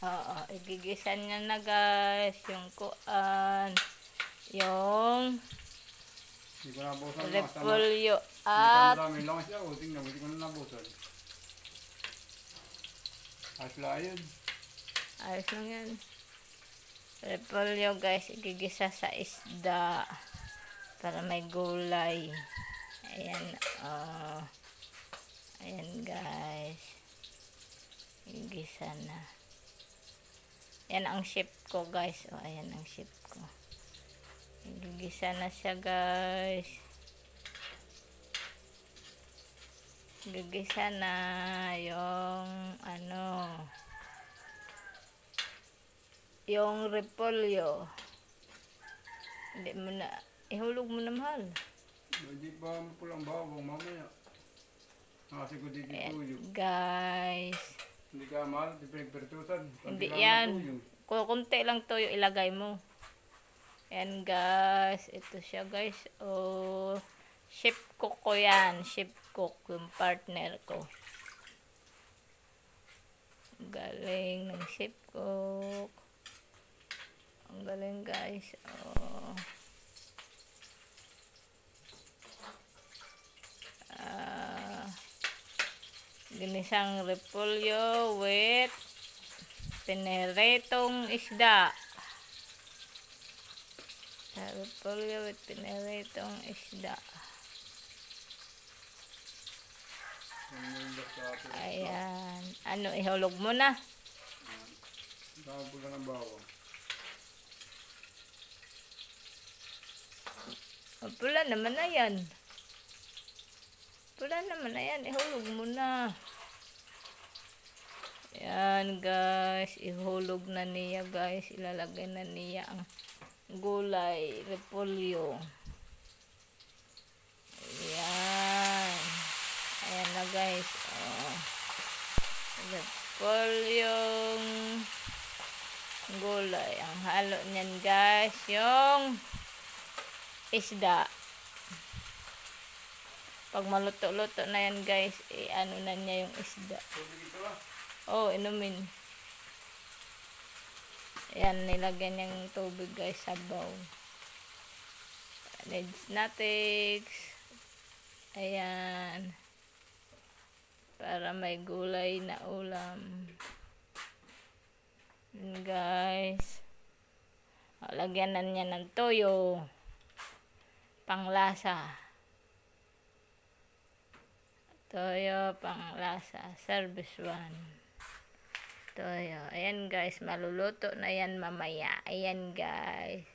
Oo, igigisan niya na guys. Yung kuan. Yung repolyo at Dami lang siya. O, tingnan mo. Hindi ko na nabusan. Asla yun. ayos lang yan. Repolyo guys, igigisa sa isda para may gulay. Ayan, ayan guys, igigisa na. Yan ang shape ko guys. Ayan ang shape ko. Igigisa na siya guys. Igigisa na yung yung repolyo. Hindi mo na, ihulog mo na mahal. Hindi pa pulang bawang mamaya. Kasi ko dito tuyo. Guys. Hindi ka mahal, di pinagpertusan. Hindi yan. Kunti lang toyo ilagay mo. Yan guys. Ito siya guys. Oh, chef cook ko yan. Chef cook yung partner ko. Galing ng chef cook. Ang galing guys. Oh. Ginisang repolyo with pineretong isda. Repolyo with pineretong isda. Ayan. Ano, ihulog mo na. Dami pula ng bawang. Pula naman na yan. Pula naman na yan. Ihulog mo na. Ayan guys. Ihulog na niya guys. Ilalagay na niya ang gulay. Repolyo. Ayan. Ayan na guys. Repolyong gulay. Ang halo niyan guys. Yung isda. Pag maluto-luto na yan guys, ano na niya yung isda. Oh, inumin. Ayan, nilagyan niyang tubig guys, sabaw. Needs natics. Ayan. Para may gulay na ulam. Ayan guys. Lagyan na niya ng toyo. Panglasa. Toyo, panglasa. Service 1. Toyo. Ayan guys, maluluto na yan mamaya. Ayan guys.